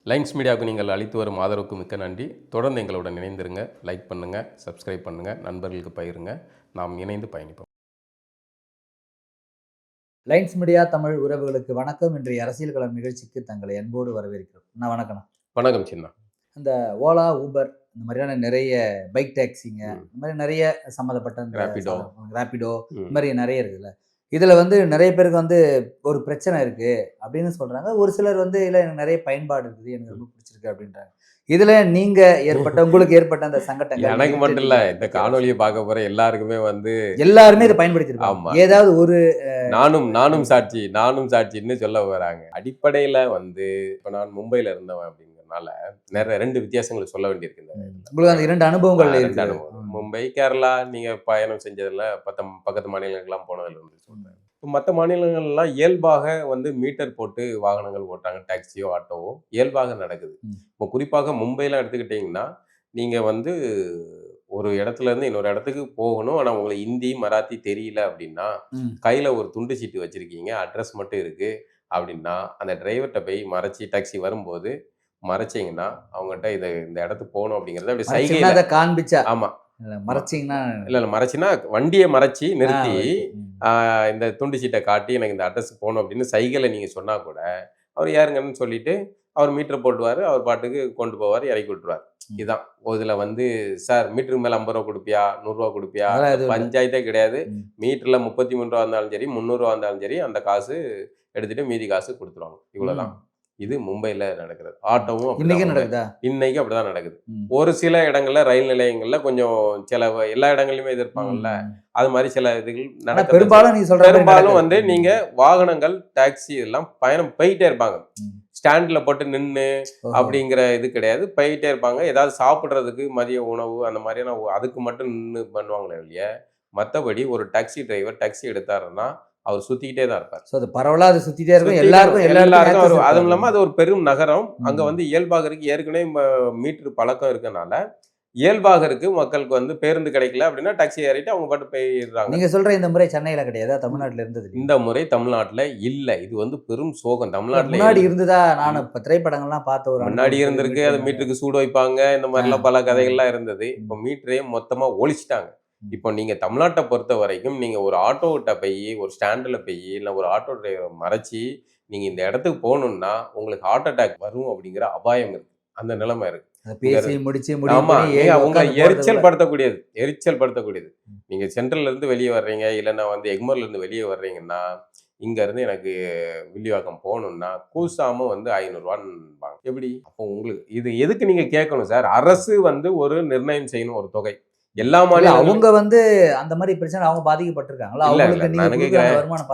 Lines மீடியாவுக்கு நீங்கள் அளித்து வரும் ஆதரவுக்கு மிக்க நன்றி. தொடர்ந்து எங்களுடன் இணைந்திருங்க. லைக் பண்ணுங்கள், சப்ஸ்கிரைப் பண்ணுங்கள், நண்பர்களுக்கு பகிருங்க. நாம் இணைந்து பயணிப்போம். லைன்ஸ் மீடியா தமிழ் உறவுகளுக்கு வணக்கம். இன்றைய அரசியல் களம் நிகழ்ச்சிக்கு தங்களை அன்போடு வரவேற்கிறோம். வணக்கம். வணக்கம் சின்ன. இந்த ஓலா, ஊபர் இந்த மாதிரியான நிறைய பைக் டாக்ஸிங்க இந்த மாதிரி நிறைய சம்மந்தப்பட்ட ரேபிடோ இந்த மாதிரி நிறைய இருக்குல்ல. இதில் நிறைய பேருக்கு ஒரு பிரச்சனை இருக்குது அப்படின்னு சொல்கிறாங்க. ஒரு சிலர் இல்லை எனக்கு நிறைய பயன்பாடு இருக்குது, எனக்கு ரொம்ப பிடிச்சிருக்கு அப்படின்றாங்க. இதில் நீங்கள் உங்களுக்கு ஏற்பட்ட அந்த சங்கடங்கள்? எனக்கு மட்டும் இல்லை, இந்த காணொலியை பார்க்க போகிற எல்லாருக்குமே எல்லாருமே இதை பயன்படுத்திருக்காங்க. ஏதாவது ஒரு நானும் சாட்சின்னு சொல்ல வராங்க. அடிப்படையில் இப்போ நான் மும்பையில் இருந்தவன் அப்படிங்கிறதுனால நிறைய 2 வித்தியாசங்களை சொல்ல வேண்டியிருக்கு. உங்களுக்கு அந்த 2 அனுபவங்கள் மும்பை, கேரளா நீங்கள் பயணம் செஞ்சதில் பக்கத்து மாநிலங்கள்லாம் போனதில் இருந்து சொல்கிறேன். இப்போ மற்ற மாநிலங்கள்லாம் இயல்பாக மீட்டர் போட்டு வாகனங்கள் ஓட்டுறாங்க. டாக்ஸியோ ஆட்டோவோ இயல்பாக நடக்குது. இப்போ குறிப்பாக மும்பையில் எடுத்துக்கிட்டிங்கன்னா நீங்கள் ஒரு இடத்துல இருந்து இன்னொரு இடத்துக்கு போகணும். ஆனால் உங்களுக்கு ஹிந்தி மராத்தி தெரியல அப்படின்னா கையில் ஒரு துண்டு சீட்டு வச்சுருக்கீங்க, அட்ரஸ் மட்டும் இருக்குது அப்படின்னா அந்த டிரைவர்கிட்ட போய் மறைச்சி டாக்ஸி வரும்போது மறைச்சிங்கன்னா அவங்ககிட்ட இந்த இடத்துக்கு போகணும் அப்படிங்கிறத அப்படி சைகை காண்பிச்சா. ஆமாம், மறைச்சிங்கன்னா இல்லை மறைச்சின்னா வண்டியை மறைச்சி நிறுத்தி இந்த துண்டு சீட்டை காட்டி எனக்கு இந்த அட்ரஸுக்கு போகணும் அப்படின்னு சைகையில் நீங்கள் சொன்னால் கூட அவர் யாருங்கன்னு சொல்லிட்டு அவர் மீட்டர் போட்டுவார், அவர் பாட்டுக்கு கொண்டு போவார், இறக்கி விட்டுருவார். இதுதான் இதில் சார் மீட்டருக்கு மேலே 50 ரூபா கொடுப்பியா, 100 ரூபா கொடுப்பியா, பஞ்சாயத்தே கிடையாது. மீட்டரில் 33 ரூபா இருந்தாலும் சரி, 300 ரூபா இருந்தாலும் சரி, அந்த காசு எடுத்துகிட்டு மீதி காசு கொடுத்துருவாங்க. இவ்வளோதான். இது மும்பையில் நடக்கிறது. ஆட்டோவும் இன்னைக்கு அப்படிதான் நடக்குது. ஒரு சில இடங்கள்ல ரயில் நிலையங்கள்ல கொஞ்சம் சில எல்லா இடங்கள்லயுமே இது இருப்பாங்கல்ல, அது மாதிரி சில இதுகள் நடக்க. பெரும்பாலும் நீங்க வாகனங்கள் டாக்ஸி எல்லாம் பயணம் போயிட்டே இருப்பாங்க. ஸ்டாண்ட்ல போட்டு நின்று அப்படிங்கிற இது கிடையாது, போயிட்டே இருப்பாங்க. ஏதாவது சாப்பிட்றதுக்கு மதிய உணவு அந்த மாதிரியான அதுக்கு மட்டும் நின்று பண்ணுவாங்களே இல்லையா. மற்றபடி ஒரு டாக்ஸி டிரைவர் டாக்ஸி எடுத்தாருன்னா அவர் சுத்திக்கிட்டே தான் இருப்பார். ஸோ அது பரவலாக அது சுத்திட்டே இருக்கும். எல்லாருக்கும் அதுவும் இல்லாமல் அது ஒரு பெரும் நகரம். அங்கே இயல்பாக இருக்கு. ஏற்கனவே மீட்டர் பழக்கம் இருக்கனால இயல்பாக இருக்கு. மக்களுக்கு பேருந்து கிடைக்கல அப்படின்னா டாக்ஸி ஏறிட்டு அவங்க பாட்டு போயிடுறாங்க. நீங்க சொல்ற இந்த முறை சென்னையில கிடையாது, தமிழ்நாட்டில் இருந்தது. இந்த முறை தமிழ்நாட்டில் இல்லை. இது பெரும் சோகம். தமிழ்நாட்டில் முன்னாடி இருந்ததா? நான் இப்போ திரைப்படங்கள்லாம் பார்த்த ஒரு முன்னாடி இருந்திருக்கு. அது மீட்டருக்கு சூடு வைப்பாங்க, இந்த மாதிரிலாம் பல கதைகள்லாம் இருந்தது. இப்போ மீட்டரே மொத்தமாக ஒழிச்சிட்டாங்க. இப்போ நீங்கள் தமிழ்நாட்டை பொறுத்த வரைக்கும் நீங்கள் ஒரு ஆட்டோகிட்ட போய் ஒரு ஸ்டாண்டில் போய் இல்லை ஒரு ஆட்டோ டிரைவரை மறைச்சி நீங்கள் இந்த இடத்துக்கு போகணுன்னா உங்களுக்கு ஹார்ட் அட்டாக் வரும் அப்படிங்கிற அபாயம் இருக்குது. அந்த நிலைமை இருக்குது. அவங்க எரிச்சல் படுத்தக்கூடியது. நீங்கள் சென்ட்ரல்லேருந்து வெளியே வர்றீங்க, இல்லைன்னா எக்மோர்லேருந்து வெளியே வர்றீங்கன்னா இங்கேருந்து எனக்கு வில்லிவாக்கம் போகணுன்னா கூசாமல் 500 ரூபான்னு எப்படி? அப்போ உங்களுக்கு இது எதுக்கு நீங்கள் கேட்கணும் சார்? அரசு ஒரு நிர்ணயம் செய்யணும் ஒரு தொகை. எல்லா மாநிலம் அவங்க அந்த மாதிரி பிரச்சனை அவங்க பாதிக்கப்பட்டிருக்காங்களா?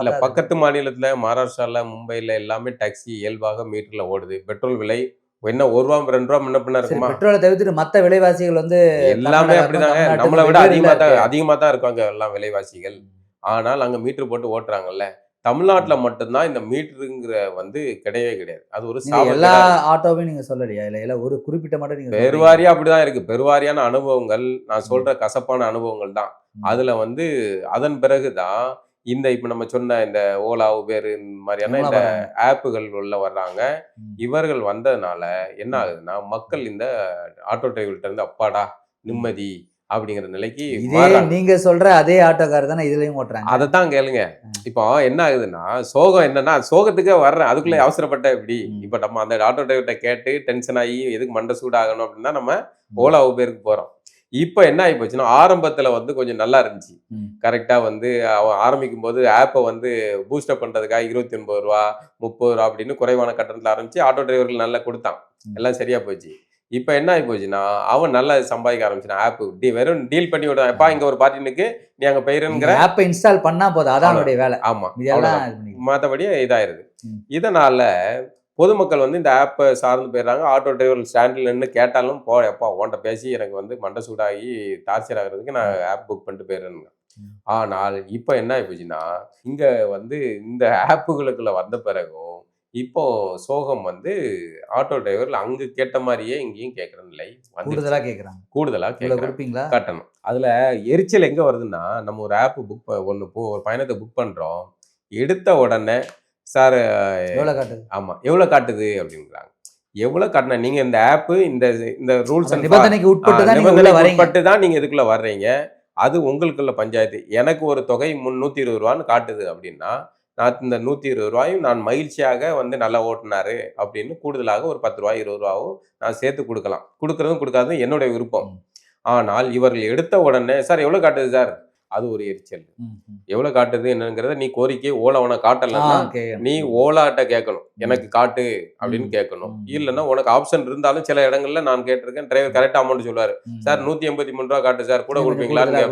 இல்ல, பக்கத்து மாநிலத்துல மகாராஷ்டிரால மும்பைல எல்லாமே டாக்ஸி இயல்பாக மீட்டர்ல ஓடுது. பெட்ரோல் விலை என்ன 1 ரூபா 2 ரூபா முன்ன பின்ன இருக்குமா? பெட்ரோலை தவிர்த்து மற்ற விலைவாசிகள் எல்லாமே அப்படிதாங்க. நம்மளை விட அதிகமா தான் இருக்காங்க எல்லாம் விலைவாசிகள். ஆனால் அங்க மீட்டர் போட்டு ஓட்டுறாங்கல்ல. தமிழ்நாட்டில் மட்டும்தான் இந்த மீட்டருங்கிற கிடையவே கிடையாது. அது ஒரு எல்லா ஆட்டோவையும் நீங்க சொல்லலையா? இல்ல ஒரு குறிப்பிட்ட மட்டும் நீங்க பெருவாரியா அப்படிதான் இருக்கு. பெருவாரியான அனுபவங்கள் நான் சொல்ற கசப்பான அனுபவங்கள் தான். அதுல அதன் பிறகுதான் இப்ப நம்ம சொன்ன இந்த ஓலா, உபேர் இந்த மாதிரியான இந்த ஆப்புகள் உள்ள வர்றாங்க. இவர்கள் வந்ததுனால என்ன ஆகுதுன்னா மக்கள் இந்த ஆட்டோ டிரைவர்கிட்ட இருந்து அப்பாடா நிம்மதி அப்படிங்கிற நிலைக்கு நீங்க சொல்ற அதே ஆட்டோக்காரர் தானே இதுலயும் ஓட்டுறாங்க. அதைத்தான் கேளுங்க. இப்போ என்ன ஆகுதுன்னா சோகம் என்னன்னா சோகத்துக்கே வர்றேன், அதுக்குள்ளே அவசரப்பட்ட எப்படி? இப்போ நம்ம அந்த ஆட்டோ டிரைவர்கிட்ட கேட்டு டென்ஷன் ஆகி எதுக்கு மண்டை சூடாகணும் அப்படின்னா நம்ம ஓலா உபேருக்கு போறோம். இப்போ என்ன ஆகி போச்சுன்னா ஆரம்பத்துல கொஞ்சம் நல்லா இருந்துச்சு. கரெக்டா அவன் ஆரம்பிக்கும் போது ஆப்பை பூஸ்டப் பண்றதுக்காக 29 ரூபா 30 ரூபா அப்படின்னு குறைவான கட்டணத்துல ஆரம்பிச்சு ஆட்டோ டிரைவர்கள் நல்லா கொடுத்தான். எல்லாம் சரியா போச்சு. இப்போ என்ன ஆகி போச்சுன்னா அவன் நல்லா சம்பாதிக்க ஆரம்பிச்சான். ஆப் வெறும் டீல் பண்ணி விடுவான். எப்பா இங்க ஒரு பார்ட்டினுக்கு நீ அங்க போயிருங்கிற ஆப்பை இன்ஸ்டால் பண்ணா போதும், அதான் வேலை. ஆமா, மற்றபடி இதாயிருது. இதனால பொதுமக்கள் இந்த ஆப்பை சார்ந்து போயிடுறாங்க. ஆட்டோ டிரைவர் ஸ்டாண்டில் நின்று கேட்டாலும் எப்பா உன்ட்ட பேசி எனக்கு மண்டை சூடாகி டார்ச்சர் ஆகிறதுக்கு நான் ஆப் புக் பண்ணிட்டு போயிடுறேன்னு. ஆனால் இப்போ என்ன ஆகி போச்சுன்னா இங்க இந்த ஆப்புகளுக்குள்ள வந்த பிறகும் இப்போ சோகம் ஆட்டோ டிரைவர்ல அங்க கேட்ட மாதிரியே இங்கேயும் கேட்கற நிலை கூடுதலா கேட்கறாங்க. கட்டணும். அதுல எரிச்சல் எங்க வருதுன்னா நம்ம ஒரு ஆப் புக் ஒரு பயணத்தை புக் பண்றோம், எடுத்த உடனே சார் எவ்வளவு காட்டுது? ஆமா எவ்வளவு காட்டுது அப்படின்றாங்க. எவ்வளவு கட்டணம் நீங்க இந்த ஆப் இந்த இந்த ரூல்ஸ் அந்த நிபந்தனைக்கு உட்பட்டு தான் நீங்க உள்ள வரீங்க. உட்பட்டு தான் நீங்க இதுக்குள்ள வர்றீங்க. அது உங்களுக்குள்ள பஞ்சாயத்து. எனக்கு ஒரு தொகை 120 ரூபான்னு காட்டுது அப்படின்னா, நான் இந்த 120 ரூபாயும் நான் மகிழ்ச்சியாக வந்து நல்லா ஓட்டுனாரு அப்படின்னு கூடுதலாக ஒரு 10 ரூபாய் 20 ரூபாவோ நான் சேர்த்து கொடுக்கலாம். கொடுக்கறதும் கொடுக்காததும் என்னுடைய விருப்பம். ஆனால் இவர்கள் எடுத்த உடனே சார் எவ்வளவு காட்டுது சார், அது ஒரு எரிச்சல். எவ்வளவு காட்டுது என்னங்கிறத நீ கோரிக்கை ஓலாவனை காட்டலன்னா நீ ஓலாட்ட கேட்கணும், எனக்கு காட்டு அப்படின்னு கேட்கணும். இல்லைன்னா உனக்கு ஆப்ஷன் இருந்தாலும் சில இடங்கள்ல நான் கேட்டிருக்கேன், டிரைவர் கரெக்டா அமௌண்ட் சொல்லுவாரு, சார் 183 ரூபா காட்டு சார், கூட கொடுப்பீங்களான்னு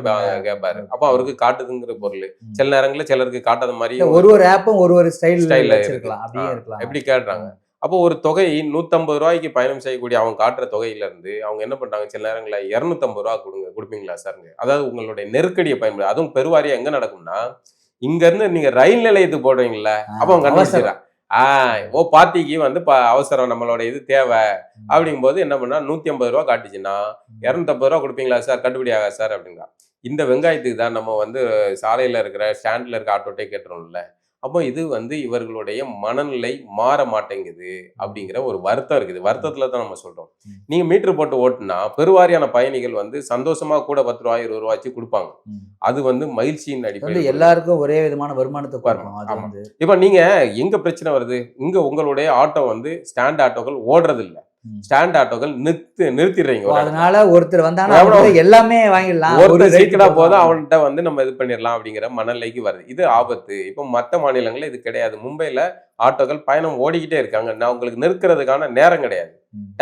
கேட்பாரு. அப்போ அவருக்கு காட்டுதுங்கிற பொருள். சில நேரங்களில் சிலருக்கு காட்டாத மாதிரி ஒரு ஆப்பும் ஒரு ஸ்டைல்ல இருக்கலாம், அப்படியே இருக்கலாம். எப்படி கேட்டுறாங்க. அப்போ ஒரு தொகை 150 ரூபாய்க்கு பயணம் செய்யக்கூடிய அவங்க காட்டுற தொகையில இருந்து அவங்க என்ன பண்றாங்க, சில நேரங்களில் 250 ரூபா கொடுப்பீங்களா சார்ங்க. அதாவது உங்களுடைய நெருக்கடியை பயன்படுது. அதுவும் பெருவாரியா எங்க நடக்கும்னா, இங்க இருந்து நீங்க ரயில் நிலையத்துக்கு போடுறீங்களா, அப்ப அவங்க கண்டுபிடிச்சிடறான். பார்ட்டிக்கு வந்து அவசரம், நம்மளோட இது தேவை அப்படிங்கும் போது என்ன பண்ணா 150 ரூபா காட்டுச்சுன்னா 250 ரூபா கொடுப்பீங்களா சார், கட்டுப்படி ஆகா சார் அப்படின்னா. இந்த வெங்காயத்துக்கு தான் நம்ம வந்து சாலையில இருக்கிற ஸ்டாண்ட்ல இருக்க ஆட்டோட்டே கேட்டுறோம்ல. அப்போ இது வந்து இவர்களுடைய மனநிலை மாற மாட்டேங்குது அப்படிங்கிற ஒரு வருத்தம் இருக்குது. வருத்தத்துல தான் நம்ம சொல்றோம். நீங்க மீட்டர் போட்டு ஓட்டுனா பெருவாரியான பயணிகள் வந்து சந்தோஷமா கூட 10 ரூபாய் 20 ரூபாய்ச்சி கொடுப்பாங்க. அது வந்து மகிழ்ச்சியின் அடிப்படையில் எல்லாருக்கும் ஒரே விதமான வருமானத்தை வரும். இப்ப நீங்க எங்க பிரச்சனை வருது, இங்க உங்களுடைய ஆட்டோ வந்து ஸ்டாண்ட் ஆட்டோக்கள் ஓடுறது இல்ல, ஸ்டாண்ட் ஆட்டோக்கள் நிறுத்திடுறீங்க. அதனால ஒருத்தர் வந்தாங்கன்னா எல்லாமே வாங்கிடலாம், ஒருத்தர் சீக்கிரா போதும் அவன்கிட்ட வந்து நம்ம இது பண்ணிடலாம் அப்படிங்கிற மனநிலைக்கு வருது. இது ஆபத்து. இப்போ மற்ற மாநிலங்கள்ல இது கிடையாது. மும்பைல ஆட்டோக்கள் பயணம் ஓடிக்கிட்டே இருக்காங்க. நான் உங்களுக்கு நிற்கிறதுக்கான நேரம் கிடையாது,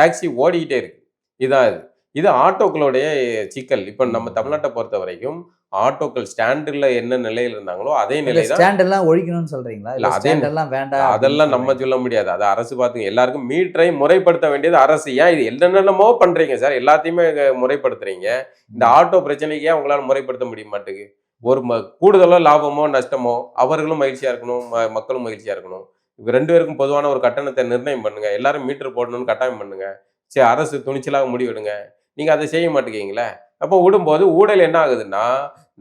டாக்ஸி ஓடிக்கிட்டே இருக்கு. இதான் இது ஆட்டோக்களுடைய சிக்கல். இப்ப நம்ம தமிழ்நாட்டை பொறுத்த வரைக்கும் ஆட்டோக்கள் ஸ்டாண்டில் என்ன நிலையில் இருந்தாங்களோ அதே நிலை தான். ஸ்டாண்ட் எல்லாம் ஒழிக்கணும்னு சொல்றீங்களா? இல்ல ஸ்டாண்ட் எல்லாம் வேண்டாம், அதெல்லாம் நம்ம சொல்ல முடியாது. அது அரசு பார்த்துங்க. எல்லாருக்கும் மீட்டரை முறைப்படுத்த வேண்டியது அரசு. ஏன் இது என்னென்னமோ பண்றீங்க சார், எல்லாத்தையுமே முறைப்படுத்துறீங்க. இந்த ஆட்டோ பிரச்சனைக்கு ஏன் உங்களால முறைப்படுத்த முடிய மாட்டேங்குது? ஒரு கூடுதலோ லாபமோ நஷ்டமோ அவர்களும் மகிழ்ச்சியா இருக்கணும், மக்களும் மகிழ்ச்சியா இருக்கணும். ரெண்டு பேருக்கும் பொதுவான ஒரு கட்டணத்தை நிர்ணயம் பண்ணுங்க, எல்லாரும் மீட்டர் போடணும்னு கட்டாயம் பண்ணுங்க. சரி, அரசு துணிச்சலாக முடிவெடுங்க. நீங்க அதை செய்ய மாட்டேங்கிறீங்களே. அப்போ விடும்போது ஊழல் என்ன ஆகுதுன்னா,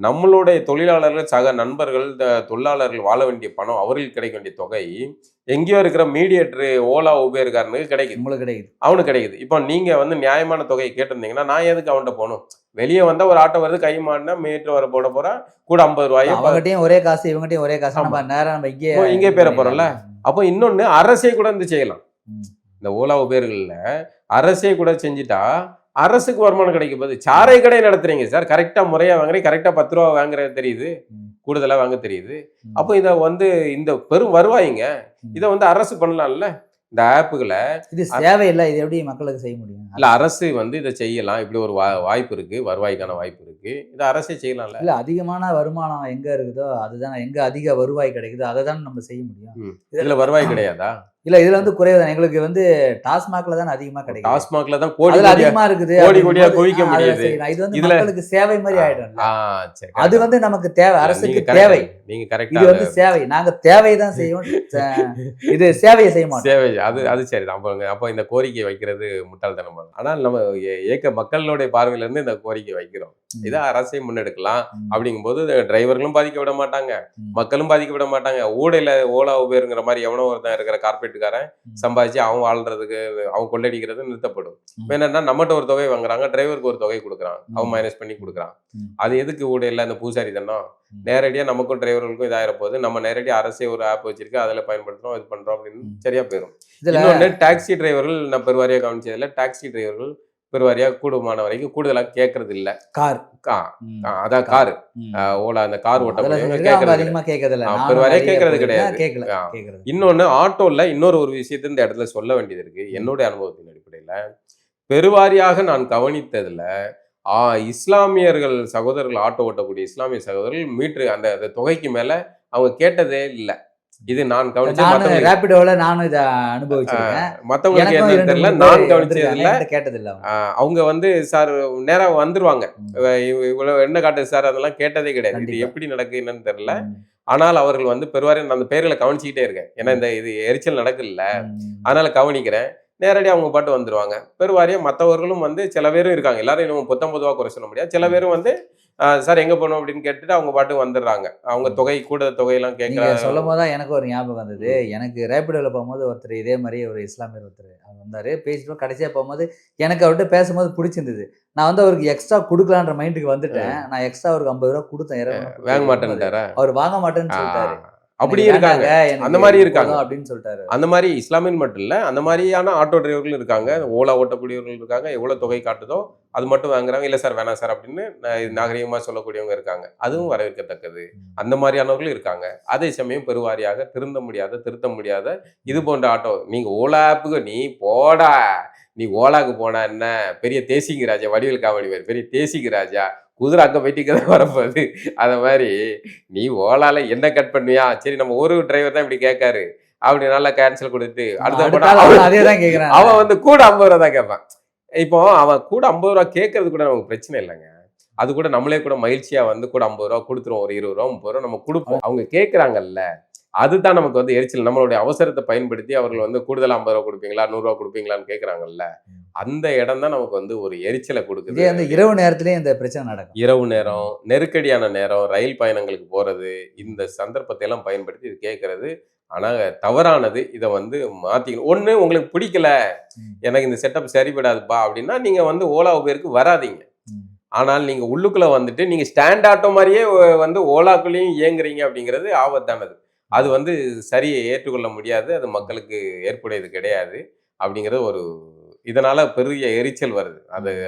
நம்மளுடைய தொழிலாளர்கள் சக நண்பர்கள் தொழிலாளர்கள் வாழ வேண்டிய பணம், அவர்களுக்கு கிடைக்க வேண்டிய தொகை எங்கேயோ இருக்கிற மீடியேட்டர் ஓலா உபேர்காரனுக்கு கிடைக்குது, அவனுக்கு கிடைக்குது. இப்போ நீங்க வந்து நியாயமான தொகையை கேட்டிருந்தீங்கன்னா நான் எதுக்கு அவன்கிட்ட போகணும்? வெளியே வந்தா ஒரு ஆட்டோ வருது, கை மாட்டினா மீட்டர் வர போட போறா, கூட 50 ரூபாய், அவங்ககிட்டயும் ஒரே காசு இவங்ககிட்டயும் ஒரே காசு, நம்ம நேரம் நம்ம இங்கே பேர போறோம்ல. அப்போ இன்னொன்னு அரசே கூட வந்து செய்யலாம். இந்த ஓலா உபேர்கள்ல அரசே கூட செஞ்சுட்டா அரசுக்கு வருமானம் கிடைக்கும் போது. சாரை கடை நடத்துறீங்க சார், கரெக்டா முறையா வாங்குறீங்க, கரெக்டா 10 ரூபா வாங்குறது தெரியுது, கூடுதலா வாங்க தெரியுது. அப்போ இதை வந்து இந்த பெரும் வருவாய்ங்க, இதை வந்து அரசு பண்ணலாம்ல. இந்த ஆப்புகளை இது சேவை இல்லை, இது எப்படி மக்களுக்கு செய்ய முடியும்? இல்ல, அரசு வந்து இதை செய்யலாம். இப்படி ஒரு வாய்ப்பு இருக்கு, வருவாய்க்கான வாய்ப்பு இருக்கு, இதை அரசே செய்யலாம்ல. இல்ல, அதிகமான வருமானம் எங்க இருக்குதோ அதுதான், எங்க அதிக வருவாய் கிடைக்குதோ அதை தான் நம்ம செய்ய முடியும். இதுல வருவாய் கிடையாதா? இல்ல, இதுல வந்து குறைவுதான். எங்களுக்கு வந்து டாஸ்மாக்ல தான் அதிகமா கிடைக்கும். டாஸ்மாக்ல தான் கோடி அதிகமா இருக்குது, கோடி கோடியா குவிக்க முடியுது. இது வந்து மக்களுக்கு சேவை மாதிரி ஆயிடும். அது வந்து நமக்கு தேவை, அரசுக்கு தேவை. நீங்க கரெக்டா, இது வந்து சேவை, நாங்க தேவை தான் செய்வோம், இது சேவையை செய்ய மாட்டோம். சேவை அது சரி தான். அப்போ இந்த கோரிக்கை வைக்கிறது முட்டாள்தனம். ஆனால் நம்ம மக்களுடைய பார்வையில இருந்து இந்த கோரிக்கை வைக்கிறோம், இதை அரசை முன்னெடுக்கலாம். அப்படிங்கும் போது டிரைவர்களும் பாதிக்க விட மாட்டாங்க, மக்களும் பாதிக்க விட மாட்டாங்க. ஊடையில ஓலா உபேருங்கிற மாதிரி எவனோ ஒருத்தன் இருக்கிற கார்பரேட்டுக்காரன் சம்பாதிச்சு அவன் வாழ்றதுக்கு, அவன் கொள்ளடிக்கிறது நிறுத்தப்படும். என்னன்னா நம்மகிட்ட ஒரு தொகை வாங்குறாங்க, டிரைவருக்கு ஒரு தொகை கொடுக்குறான், அவன் மைனஸ் பண்ணி கொடுக்குறான். அது எதுக்கு ஊடையில அந்த பூசாரி தானோ? நேரடியா நமக்கும் டிரைவர்களுக்கும் இதாயிர போது நம்ம நேரடியா அரசே ஒரு ஆப் வச்சிருக்கு, அதுல பயன்படுத்துறோம், இது பண்றோம் அப்படின்னு சரியா போயிடும். இன்னொன்னு, டாக்ஸி டிரைவர்கள் நான் பெருவாரியா கவனிச்சதுல, டாக்ஸி டிரைவர்கள் பெருவாரியா கூடுமான வரைக்கும் கூடுதலா கேட்கறது இல்ல. அதான் காரு ஓலா, அந்த கார் ஓட்ட பெருவாரியா கேட்கறது கிடையாது. இன்னொன்னு, ஆட்டோல இன்னொரு ஒரு விஷயத்த இந்த இடத்துல சொல்ல வேண்டியது இருக்கு. என்னுடைய அனுபவத்தின் அடிப்படையில பெருவாரியாக நான் கவனித்ததுல, இஸ்லாமியர்கள் சகோதரர்கள், ஆட்டோ ஓட்டக்கூடிய இஸ்லாமிய சகோதரர்கள் மீட்டர் அந்த தொகைக்கு மேல அவங்க கேட்டதே இல்லை. இது நான் கவனிச்சது, ரேபிடோல நானும் இதை அனுபவிச்சிருக்கேன். மத்தவங்களுக்கு என்ன தெரியல, நான் கவனிச்சதுல கேட்டதில்லை. அவங்க வந்து சார் நேரா வந்துருவாங்க, இவ்வளவு என்ன காட்டுது சார், அதெல்லாம் கேட்டதே கிடையாது. இது எப்படி நடக்கு என்னன்னு தெரியல. ஆனால் அவர்கள் வந்து பெருவாரியும் அந்த பேர்களை கவனிச்சுக்கிட்டே இருக்கேன். ஏன்னா இந்த இது எரிச்சல் நடக்குல்ல, அதனால கவனிக்கிறேன். நேரடியாக அவங்க பாட்டு வந்துருவாங்க. பெருவாரியா மற்றவர்களும் வந்து சில பேரும் இருக்காங்க, எல்லாரும் இன்னும் 19 ரூபா குறை சொல்ல முடியாது. சில பேரும் வந்து சார் எங்க போகணும் அப்படின்னு கேட்டுட்டு அவங்க பாட்டுக்கு வந்துடுறாங்க. அவங்க தொகை கூட தொகையெல்லாம் நீங்க கேட்கறாங்க. சொல்லும் போது தான் எனக்கு ஒரு ஞாபகம் வந்தது. எனக்கு ரேபிடோல போகும்போது ஒருத்தர் இதே மாரி ஒரு இஸ்லாமியர் ஒருத்தர் அவர் வந்தாரு. பேசிட்டு கடைசியா போகும்போது எனக்கு அவர்ட்ட பேசும்போது பிடிச்சிருந்தது. நான் வந்து அவருக்கு எக்ஸ்ட்ரா குடுக்கலான்ற மைண்டுக்கு வந்துட்டேன். நான் எக்ஸ்ட்ரா அவருக்கு 50 ரூபா குடுத்தேன். வாங்க மாட்டேன்ட்டாரா? அவர் வாங்க மாட்டேன்னு சொல்லிட்டாரு. அப்படி இருக்காங்க. அந்த மாதிரி இருக்காங்க அப்படின்னு சொல்லிட்டாரு. அந்த மாதிரி இஸ்லாமியன் மட்டும் இல்ல, அந்த மாதிரியான ஆட்டோ டிரைவர்களும் இருக்காங்க. ஓலா ஓட்டக்கூடியவர்கள் இருக்காங்க. எவ்வளவு தொகை காட்டுதோ அது மட்டும் வாங்குறாங்க. இல்ல சார் வேணாம் சார் அப்படின்னு நாகரிகமா சொல்லக்கூடியவங்க இருக்காங்க. அதுவும் வரவேற்கத்தக்கது. அந்த மாதிரியானவர்களும் இருக்காங்க. அதே சமயம் பெருவாரியாக திருத்த முடியாத இது போன்ற ஆட்டோ, நீங்க ஓலா ஆப்புக்கு நீ போடா, நீ ஓலாக்கு போனா என்ன பெரிய தேசிங்க ராஜா, வடிவேல் காமெடி பேர் பெரிய தேசிங்க ராஜா, குதிரை அங்க போயிட்டு வரப்போகுது. அத மாதிரி நீ ஓலால என்ன கட் பண்ணுவியா, சரி நம்ம ஒரு டிரைவர் தான் இப்படி கேட்காரு அப்படி நல்லா கேன்சல் கொடுத்து அதேதான் கேக்குறான். அவன் வந்து கூட 50 ரூபா தான் கேட்பான். இப்போ அவன் கூட 50 ரூபா கேட்கறது கூட நமக்கு பிரச்சனை இல்லைங்க. அது கூட நம்மளே கூட மகிழ்ச்சியா வந்து கூட 50 ரூபா கொடுத்துருவோம். ஒரு 20 ரூபா 30 ரூபா நம்ம கொடுப்போம். அவங்க கேட்கறாங்கல்ல, அதுதான் நமக்கு வந்து எரிச்சல். நம்மளுடைய அவசரத்தை பயன்படுத்தி அவர்கள் வந்து கூடுதலா 50 ரூபா கொடுப்பீங்களா 100 ரூபா கொடுப்பீங்களான்னு கேட்கறாங்கல்ல, அந்த இடம் தான் நமக்கு வந்து ஒரு எரிச்சலை கொடுக்குது. அந்த இரவு நேரத்திலேயே இந்த பிரச்சனை நடக்கும். இரவு நேரம், நெருக்கடியான நேரம், ரயில் பயணங்களுக்கு போறது, இந்த சந்தர்ப்பத்தை எல்லாம் பயன்படுத்தி இது கேட்கறது. ஆனா தவறானது. இதை வந்து மாத்திக்கணும். ஒண்ணு உங்களுக்கு பிடிக்கல, எனக்கு இந்த செட்டப் சரிபடாதுப்பா அப்படின்னா நீங்க வந்து ஓலா உபேருக்கு வராதீங்க. ஆனால் நீங்க உள்ளுக்குள்ள வந்துட்டு நீங்க ஸ்டாண்ட் ஆட்டோ மாதிரியே வந்து ஓலாக்குள்ளேயும் இயங்குறீங்க அப்படிங்கிறது ஆபத்தானது. அது வந்து சரியை ஏற்றுக்கொள்ள முடியாது. அது மக்களுக்கு ஏற்புடையது கிடையாது அப்படிங்கிறது ஒரு இதனால பெரிய எரிச்சல் வருது.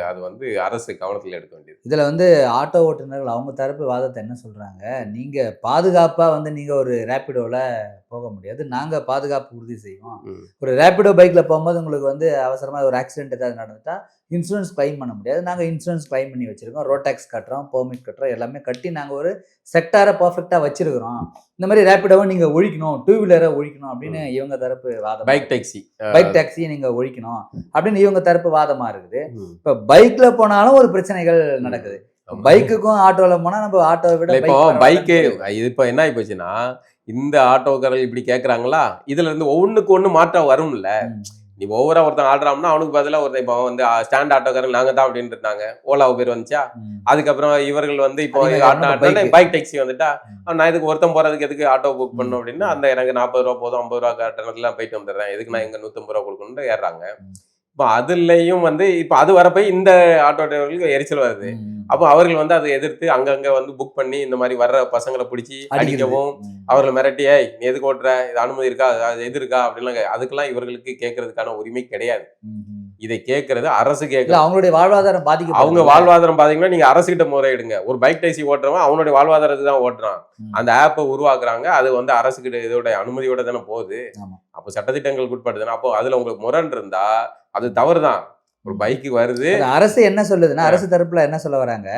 அது வந்து அரசு கவனத்தில் எடுக்க வேண்டியது. இதுல வந்து ஆட்டோ ஓட்டுநர்கள் அவங்க தரப்பு வாதத்தை என்ன சொல்றாங்க, நீங்க பாதுகாப்பா வந்து நீங்க ஒரு ரேபிடோல போக முடியாது, நாங்க பாதுகாப்பு உறுதி செய்வோம். ஒரு ரேபிடோ பைக்ல போகும்போது உங்களுக்கு வந்து அவசரமா ஒரு ஆக்சிடென்ட் ஏதாவது நடந்துட்டா இன்சூரன்ஸ் கிளைம் பண்ண முடியாது. நாங்க இன்சூரன்ஸ் கிளைம் பண்ணி வச்சிருக்கோம். ரோட் டேக்ஸ் கட்டுறோம், பெர்மிட் கட்டுறோம், எல்லாமே கட்டி நாங்க ஒரு செக்டாரை பர்ஃபெக்டா வச்சிருக்கிறோம். இந்த மாதிரி ரேபிடோவை நீங்க ஒழிக்கணும், டூ வீலரை ஒழிக்கணும் அப்படின்னு இவங்க தரப்பு வாதம். பைக் டாக்ஸியை நீங்க ஒழிக்கணும் அப்படின்னு இவங்க தரப்பு வாதமா இருக்குது. இப்ப பைக்ல போனாலும் ஒரு பிரச்சனைகள் நடக்குது. பைக்குக்கும் ஆட்டோல போனா நம்ம ஆட்டோவை விட இப்போ பைக்கு இப்ப என்ன ஆகி போச்சுன்னா, இந்த ஆட்டோக்காரர்கள் இப்படி கேட்கறாங்களா, இதுல இருந்து ஒவ்வொன்றுக்கு ஒண்ணு மாற்றம் வரும்ல. நீ ஓவரா ஒருத்தன் ஆடுறான்னா அவனுக்கு பதிலா ஒருத்தன் இப்போ வந்து ஸ்டாண்ட் ஆட்டோக்காரங்க நாங்க தான் அப்படின்னு இருந்தாங்க. ஓலா பேர் வந்துச்சா, அதுக்கப்புறம் இவர்கள் வந்து இப்போ பைக் டாக்ஸி வந்துட்டா, நான் இதுக்கு ஒருத்தன் போறதுக்கு எதுக்கு ஆட்டோ புக் பண்ணும் அப்படின்னா, அந்த எனக்கு 40 ரூபா போதும் 50 ரூபா கட்டணத்துல போயிட்டு வந்துடுறேன், எதுக்கு நான் இங்க 150 ரூபா கொடுக்கணும்னு ஏறாங்க. இப்போ அதுலயும் வந்து இப்போ அது வரப்ப இந்த ஆட்டோ டிரைவர்களுக்கு எரிச்சல் வருது. அப்போ அவர்கள் வந்து அதை எதிர்த்து அங்கங்க வந்து புக் பண்ணி இந்த மாதிரி வர்ற பசங்களை பிடிச்சி அடிக்கவும், அவர்களை மிரட்டி நீ எதுக்கு ஓட்டுற, இது அனுமதி இருக்கா, அது எது இருக்கா அப்படிலாம் அதுக்கெல்லாம் இவர்களுக்கு கேட்கறதுக்கான உரிமை கிடையாது. இதை கேட்கறது அரசு கேட்கல. அவங்களுடைய வாழ்வாதாரம் பாதிக்கும். அவங்க வாழ்வாதாரம் பாத்தீங்கன்னா நீங்க அரசு கிட்ட முறையிடுங்க. ஒரு பைக் டாக்ஸி ஓட்டுறவன் அவனுடைய வாழ்வாதாரத்தை தான் ஓட்டுறான். அந்த ஆப்பை உருவாக்குறாங்க, அது வந்து அரசு கிட்ட இதோட அனுமதியோட தானே போகுது. அப்போ சட்டத்திட்டங்களுக்கு உட்பட்டு தானே. அப்போ அதுல உங்களுக்கு முரண் இருந்தா அது தவறுதான். ஒரு பைக்கு வருது, அரசு என்ன சொல்லுதுன்னா, அரசு தரப்புல என்ன சொல்ல வராங்க,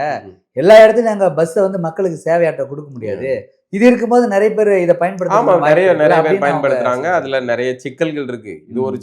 எல்லா இடத்துலயும் நாங்க பஸ்ஸை வந்து மக்களுக்கு சேவையாட்ட கொடுக்க முடியாது. இது இருக்கும்போது நிறைய பேர் இதை பயன்படுத்த நிறைய பேர் பயன்படுத்துறாங்க. அதுல நிறைய சிக்கல்கள் இருக்கு. இது ஒரு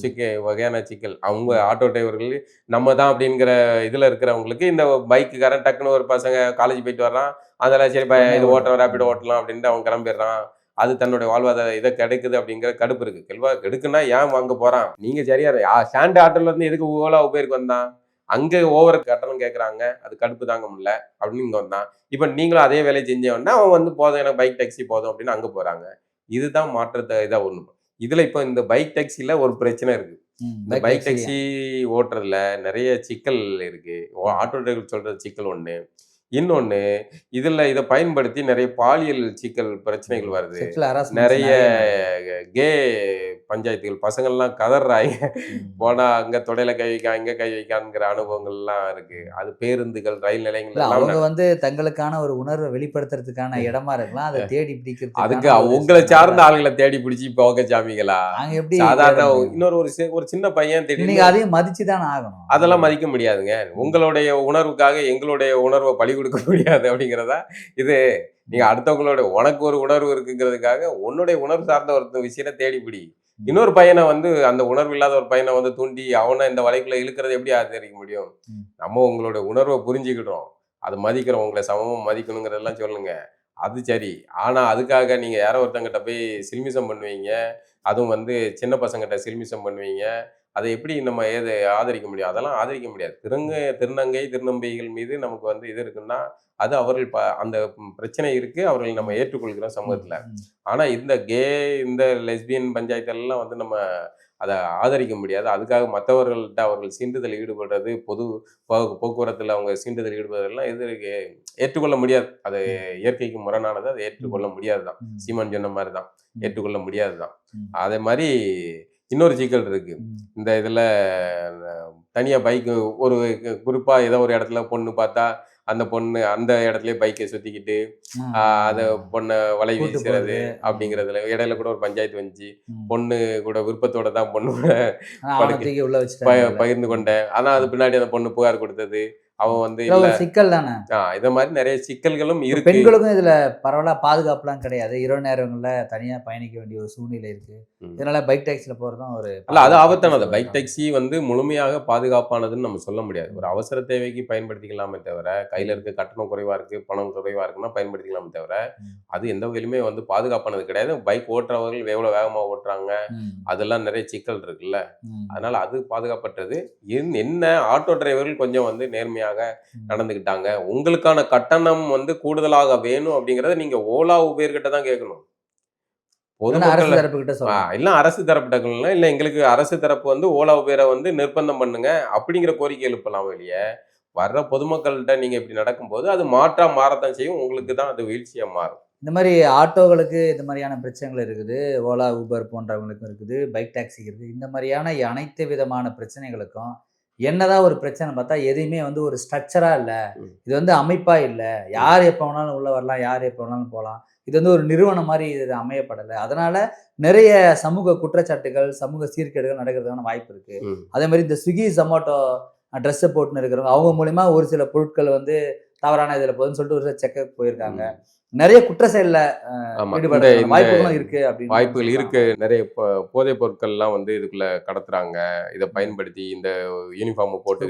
வகையான சிக்கல். அவங்க ஆட்டோ டிரைவர்கள் நம்ம தான் அப்படிங்கிற இதுல இருக்கிறவங்களுக்கு இந்த பைக்குக்காரன் டக்குன்னு ஒரு பசங்க காலேஜ் போயிட்டு வர்றான், அதெல்லாம் சரி இது ஓட்டுறோம் ரேபிடோ ஓட்டலாம் அப்படின்ட்டு அவன் கிளம்பிடுறான். அது தன்னுடைய வாழ்வாதார இதை கிடைக்குது அப்படிங்கிற கடுப்பு இருக்கு. கெடுக்குன்னா ஏன் வாங்க போறான்? நீங்க சரியா ஸ்டாண்ட் ஆட்டோல இருந்து எதுக்கு ஓலா உபேருக்கு வந்தான்? அங்க ஓவர் கட்டணம் கேட்கறாங்க, அது கடுப்பு தாங்க முடியல அப்படின்னு இங்க வந்தான். இப்ப நீங்களும் அதே வேலையை செஞ்சவன்னா அவன் வந்து போதும் எனக்கு பைக் டாக்ஸி போதும் அப்படின்னு அங்க போறாங்க. இதுதான் மாற்றத்தை இதா ஒண்ணு. இதுல இப்ப இந்த பைக் டாக்ஸில ஒரு பிரச்சனை இருக்கு. இந்த பைக் டாக்ஸி ஓட்டுறதுல நிறைய சிக்கல் இருக்கு. ஆட்டோ டிரைவர் சொல்றது சிக்கல் ஒண்ணு. இன்னொன்னு, இதுல இதை பயன்படுத்தி நிறைய பாலியல் சிக்கல் பிரச்சனைகள் வருது. நிறைய கே பஞ்சாயத்துகள் பசங்கள்லாம் கதறாங்க. போனா அங்க தொடையில கை வைக்க, இங்க கை வைக்கான்ங்கிற அனுபவங்கள்லாம் இருக்கு. அது பேருந்துகள், ரயில் நிலையங்கள் அவங்க வந்து தங்களுக்கான ஒரு உணர்வை வெளிப்படுத்துறதுக்கான இடமா இருக்கலாம். அதை தேடி பிடிக்கிறது. அதுக்கு உங்களை சார்ந்த ஆளுகளை தேடி பிடிச்சி போக சாமிகளா? எப்படி சாதாரண இன்னொரு ஒரு சின்ன பையன் நீங்க அதையும் மதிச்சுதான் ஆகணும். அதெல்லாம் மதிக்க முடியாதுங்க. உங்களுடைய உணர்வுக்காக எங்களுடைய உணர்வை பழி கொடுக்க முடியாது அப்படிங்கிறதா இது. நீங்க அடுத்தவங்களோட உனக்கு ஒரு உணர்வு இருக்குங்கிறதுக்காக உன்னுடைய உணர்வு சார்ந்த ஒரு விஷயத்தை தேடிப்பிடி. இன்னொரு பையனை வந்து அந்த உணர்வு இல்லாத ஒரு பையனை வந்து தூண்டி அவனை இந்த வலைக்குள்ள இழுக்கிறது எப்படி ஆதரிக்க முடியும்? நம்ம உங்களுடைய உணர்வை புரிஞ்சுக்கிட்டோம், அது மதிக்கிறோம், உங்களை சமமாக மதிக்கணுங்கிறதெல்லாம் சொல்லுங்க, அது சரி. ஆனா அதுக்காக நீங்க யாரோ ஒருத்தங்கிட்ட போய் சில்மிசம் பண்ணுவீங்க, அதுவும் வந்து சின்ன பசங்கிட்ட சில்மிசம் பண்ணுவீங்க, அதை எப்படி நம்ம ஆதரிக்க முடியும்? அதெல்லாம் ஆதரிக்க முடியாது. திருநங்கை, திருநங்கைகள் மீது நமக்கு வந்து இது இருக்குன்னா, அது அவர்கள் அந்த பிரச்சனை இருக்கு. அவர்களை நம்ம ஏற்றுக்கொள்கிறோம் சமூகத்துல. ஆனா இந்த இந்த லெஸ்பியன் பஞ்சாயத்தெல்லாம் வந்து நம்ம அத ஆதரிக்க முடியாது. அதுக்காக மத்தவர்கள்ட்ட அவர்கள் சீண்டுதல் ஈடுபடுறது, பொது போக்குவரத்துல அவங்க சீண்டுதல் ஈடுபடுறதெல்லாம் ஏற்றுக்கொள்ள முடியாது. அது இயற்கைக்கு முரணானது. அதை ஏற்றுக்கொள்ள முடியாது தான். சீமான் சொன்ன மாரி தான். ஏற்றுக்கொள்ள முடியாது தான். அதே மாரி இன்னொரு சிக்கல் இருக்கு. இந்த இதுல தனியா ஒரு குறிப்பா ஏதோ ஒரு இடத்துல பொண்ணு பார்த்தா, அந்த பொண்ணு அந்த இடத்துலயே பைக்கை சுத்திக்கிட்டு அத பொண்ணை வலை வீசுறது அப்படிங்கிறதுல இடையில கூட ஒரு பஞ்சாயத்து வந்துச்சு. பொண்ணு கூட விருப்பத்தோட தான் பொண்ணு பகிர்ந்து கொண்டேன். ஆனா அது பின்னாடி அந்த பொண்ணு புகார் கொடுத்தது. அவன் வந்து இல்ல சிக்கல் தானே. இத மாதிரி நிறைய சிக்கல்களும் இருக்கு. பெண்களுக்கும் இதுல பரவலா பாதுகாப்புலாம் கிடையாது. இரவு நேரங்கள்ல தனியா பயணிக்க வேண்டிய ஒரு சூழ்நிலை இருக்கு. இதனால பைக் டாக்ஸில போறதும் ஒரு அது ஆபத்தானது. பைக் டாக்ஸி வந்து முழுமையாக பாதுகாப்பானதுன்னு நம்ம சொல்ல முடியாது. ஒரு அவசர தேவைக்கு பயன்படுத்திக்கலாமே தவிர, கையில இருக்க கட்டணம் குறைவா இருக்கு, பணம் குறைவா இருக்குன்னா பயன்படுத்திக்கலாமே தவிர, அது எந்த வகையிலுமே வந்து பாதுகாப்பானது கிடையாது. பைக் ஓட்டுறவர்கள் எவ்வளவு வேகமா ஓட்டுறாங்க, அதெல்லாம் நிறைய சிக்கல் இருக்குல்ல. அதனால அது பாதுகாப்பற்றது. என்ன ஆட்டோ டிரைவர்கள் கொஞ்சம் வந்து நேர்மையாக நடந்துக்கிட்டாங்க. உங்களுக்கான கட்டணம் வந்து கூடுதலாக வேணும் அப்படிங்கறத நீங்க ஓலா உபேர் கிட்ட தான் கேட்கணும். அரசு தரப்பு கிட்ட சொல்லலாம். இல்ல அரசு தரப்பிட்ட இல்ல எங்களுக்கு அரசு தரப்பு வந்து ஓலா உபேரை வந்து நிர்பந்தம் பண்ணுங்க அப்படிங்கிற கோரிக்கை எழுப்பலாம். வெளியே வர்ற பொதுமக்கள்கிட்ட நீங்க இப்படி நடக்கும்போது அது மாறத்தான் செய்யும். உங்களுக்கு தான் அது வீழ்ச்சியா மாறும். இந்த மாதிரி ஆட்டோகளுக்கு இந்த மாதிரியான பிரச்சனைகள் இருக்குது. ஓலா ஊபர் போன்றவங்களுக்கும் இருக்குது. பைக் டாக்ஸிக்கு இருக்குது. இந்த மாதிரியான அனைத்து விதமான பிரச்சனைகளுக்கும் என்னதான் ஒரு பிரச்சனை பார்த்தா எதையுமே வந்து ஒரு ஸ்ட்ரக்சரா இல்லை. இது வந்து அமைப்பா இல்லை. யார் எப்போ வேணாலும் உள்ள வரலாம், யார் எப்போ வேணாலும் போகலாம். இது வந்து ஒரு நிறுவனம் மாதிரி இது அமையப்படலை. அதனால நிறைய சமூக குற்றச்சாட்டுகள், சமூக சீர்கேடுகள் நடக்கிறதுக்கான வாய்ப்பு இருக்கு. அதே மாதிரி இந்த ஸ்விக்கி, ஜொமேட்டோ ட்ரெஸ்ஸை போட்டுன்னு இருக்கிறவங்க அவங்க மூலியமா ஒரு சில பொருட்கள் வந்து தவறான இதில் போகுதுன்னு சொல்லிட்டு ஒரு செக்கப் போயிருக்காங்க. நிறைய குற்ற செயல்ல வாய்ப்புகளும் இருக்கு. வாய்ப்புகள் இருக்கு. நிறைய போதைப் பொருட்கள்லாம் வந்து இதுக்குள்ள கடத்துறாங்க. இதை பயன்படுத்தி இந்த யூனிஃபார்ம் போட்டு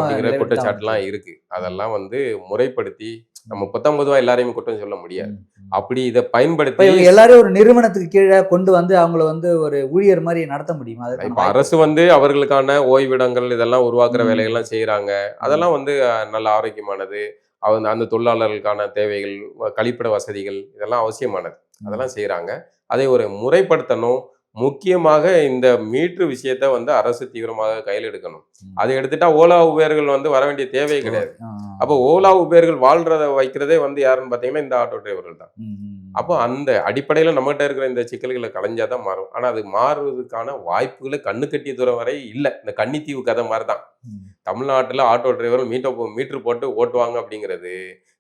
அப்படிங்கிற குற்றச்சாட்டுலாம் இருக்கு. அதெல்லாம் வந்து முறைப்படுத்தி நம்ம 19 எல்லாரையுமே குற்றம் சொல்ல முடியாது. அப்படி இதை பயன்படுத்தி எல்லாரும் ஒரு நிறுவனத்துக்கு கீழே கொண்டு வந்து அவங்கள வந்து ஒரு ஊழியர் மாதிரி நடத்த முடியுமா? இப்ப அரசு வந்து அவர்களுக்கான ஓய்விடங்கள் இதெல்லாம் உருவாக்குற வேலைகள்லாம் செய்யறாங்க. அதெல்லாம் வந்து நல்ல ஆரோக்கியமானது. அந்த தொழிலாளர்களுக்கான தேவைகள், கழிப்பிட வசதிகள் இதெல்லாம் அவசியமானது. அதெல்லாம் செய்யறாங்க. அதை ஒரு முறைப்படுத்தணும். முக்கியமாக இந்த மீட்ரு விஷயத்த வந்து அரசு தீவிரமாக கையில் எடுக்கணும். அதை எடுத்துட்டா ஓலா உபேர்கள் வந்து வர வேண்டிய தேவையே கிடையாது. அப்போ ஓலா உபேர்கள் வைக்கிறதே வந்து யாருன்னு பாத்தீங்கன்னா இந்த ஆட்டோ டிரைவர்கள் தான். அப்போ அந்த அடிப்படையில நம்மகிட்ட இருக்கிற இந்த சிக்கல்களை களைஞ்சாதான் மாறும். ஆனா அது மாறுவதற்கான வாய்ப்புகளை கண்ணு கட்டிய தூரம் வரை இல்லை. இந்த கன்னித்தீவு கதை மாதிரிதான். தமிழ்நாட்டுல ஆட்டோ டிரைவர்கள் மீட்டர் போட்டு ஓட்டுவாங்க அப்படிங்கிறது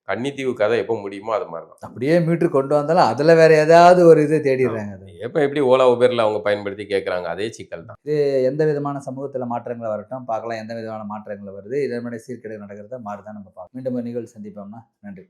கன்னித்தீவு கதை எப்போ முடியுமோ அது மாதிரி தான். அப்படியே மீட்டர் கொண்டு வந்தாலும் அதுல வேற ஏதாவது ஒரு இது தேடிடுறாங்க. எப்படி ஓலா உபேர்ல அவங்க பயன்படுத்தி கேட்கறாங்க, அதே சிக்கல் தான். இது எந்த விதமான சமூகத்துல மாற்றங்கள் வரட்டும், பார்க்கலாம் எந்த விதமான மாற்றங்கள் வருது. இதே மாதிரி சீர்கேடு நடக்கிறத மாறுதான் நம்ம பார்க்கலாம். மீண்டும் ஒரு நிகழ்ச்சி சந்திப்போம்னா நன்றி.